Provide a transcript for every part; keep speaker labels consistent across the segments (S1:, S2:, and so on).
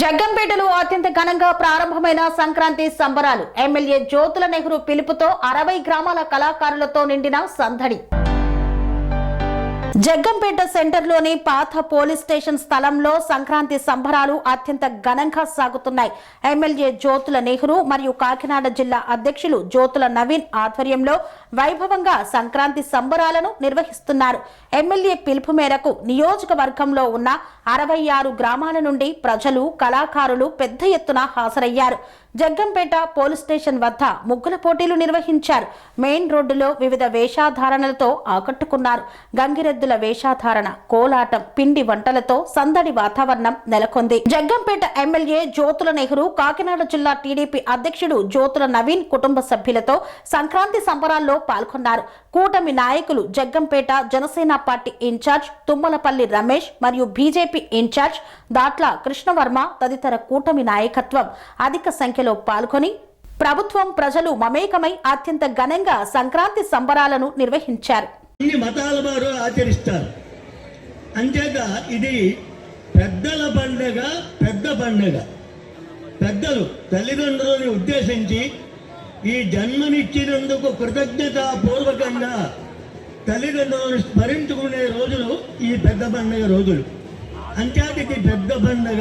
S1: జగ్గంపేటలో అత్యంత ఘనంగా ప్రారంభమైన సంక్రాంతి సంబరాలు. ఎమ్మెల్యే జ్యోతుల నెహ్రూ పిలుపుతో 60 గ్రామాల కళాకారులతో నిండిన సందడి. జగ్గంపేట సెంటర్లోని పాత పోలీస్ స్టేషన్ స్థలంలో సంక్రాంతి సంబరాలు అత్యంత ఘనంగా సాగుతున్నాయి. ఎమ్మెల్యే జ్యోతుల నెహ్రూ మరియు కాకినాడ జిల్లా అధ్యక్షులు జ్యోతుల నవీన్ ఆధ్వర్యంలో వైభవంగా సంక్రాంతి సంబరాలను నిర్వహిస్తున్నారు. ఎమ్మెల్యే పిలుపు మేరకు నియోజకవర్గంలో ఉన్న 66 గ్రామాల నుండి ప్రజలు, కళాకారులు పెద్ద ఎత్తున హాజరయ్యారు. జగ్గంపేట పోలీస్ స్టేషన్ వద్ద ముగ్గుల పోటీలు నిర్వహించారు. మెయిన్ రోడ్డులో వివిధ వేషధారణలతో ఆకట్టుకున్నారు. గంగిరెద్దుల వేషధారణ, కోలాటం, పిండి వంటలతో సందడి వాతావరణం నెలకొంది. జగ్గంపేట ఎమ్మెల్యే జ్యోతుల నెహ్రూ, కాకినాడ జిల్లా టీడీపీ అధ్యక్షుడు జ్యోతుల నవీన్ కుటుంబ సభ్యులతో సంక్రాంతి సంబరాల్లో పాల్గొన్నారు. కూటమి నాయకులు జగ్గంపేట జనసేన పార్టీ ఇన్ఛార్జ్ తుమ్మలపల్లి రమేష్ మరియు బీజేపీ ఇన్ఛార్జ్ దాట్ల కృష్ణవర్మ తదితర కూటమి నాయకత్వం అధిక సంఖ్యలో పాల్గొని ప్రభుత్వం, ప్రజలు మమేకమై అత్యంత ఘనంగా సంక్రాంతి సంబరాలను నిర్వహించారు.
S2: అన్ని మతాల వారు ఆచరిస్తారు. అంతేత ఇది పెద్దల పండుగ, పెద్ద పండుగ. పెద్దలు తల్లిదండ్రులను ఉద్దేశించి ఈ జన్మనిచ్చినందుకు కృతజ్ఞతాపూర్వకంగా తల్లిదండ్రులను స్మరించుకునే రోజులు ఈ పెద్ద పండుగ రోజులు. అంతేత ఇది పెద్ద పండుగ.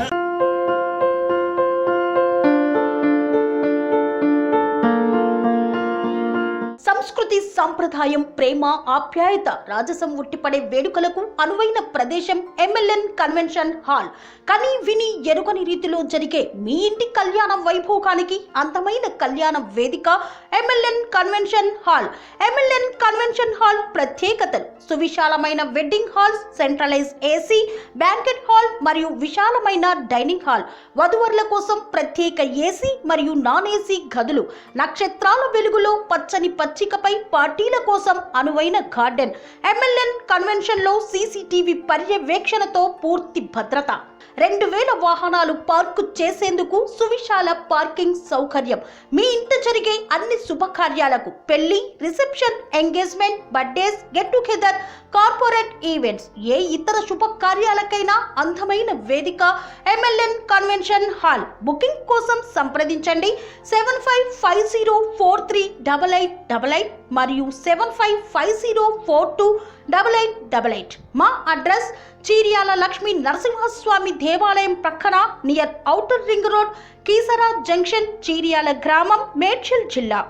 S1: సంస్కృతి, సంప్రదాయం, ప్రేమ, ఆప్యాయత, రాజసం ఉట్టిపడే వేడుకలకు అనువైన ప్రదేశం ఎంఎల్ఎన్ కన్వెన్షన్ హాల్. కని విని ఎరుగని రీతిలో జరిగే మీ ఇంటి కళ్యాణ వైభోగానికి అందమైన కళ్యాణ వేదిక MLN convention hall. MLN convention hall ప్రత్యేకతలు: సువిశాలమైన wedding halls, centralize AC banquet hall మరియు విశాలమైన డైనింగ్ హాల్, వధువరుల కోసం ప్రత్యేక ఏసీ మరియు నాన్ ఏసీ గదులు, నక్షత్రాల వెలుగులో పచ్చని పచ్చికపై పార్టీల కోసం అనువైన గార్డెన్. ఎంఎల్ఎన్ కన్వెన్షన్ లో సీసీటీవీ పర్యవేక్షణతో పూర్తి భద్రత, 2000 వాహనాలు పార్కు చేసేందుకు సువిశాల పార్కింగ్ సౌకర్యం. మీ ఇంట జరిగే అన్ని శుభకార్యాలకు, పెళ్లి, reception, engagement, birthdays, get together, corporate events, ఏ ఇతర శుభకార్యాలకైనా అందమైన వేదిక ఎంఎల్ఎన్ కన్వెన్షన్ హాల్. బుకింగ్ కోసం సంప్రదించండి 7550438888 మరియు 7550428888. మా అడ్రస్ చీర్యాల లక్ష్మీ నరసింహస్వామి దేవాలయం ప్రక్కన, near outer ring road, Keesara junction, Cheeryal గ్రామం, మేడ్చల్ జిల్లా.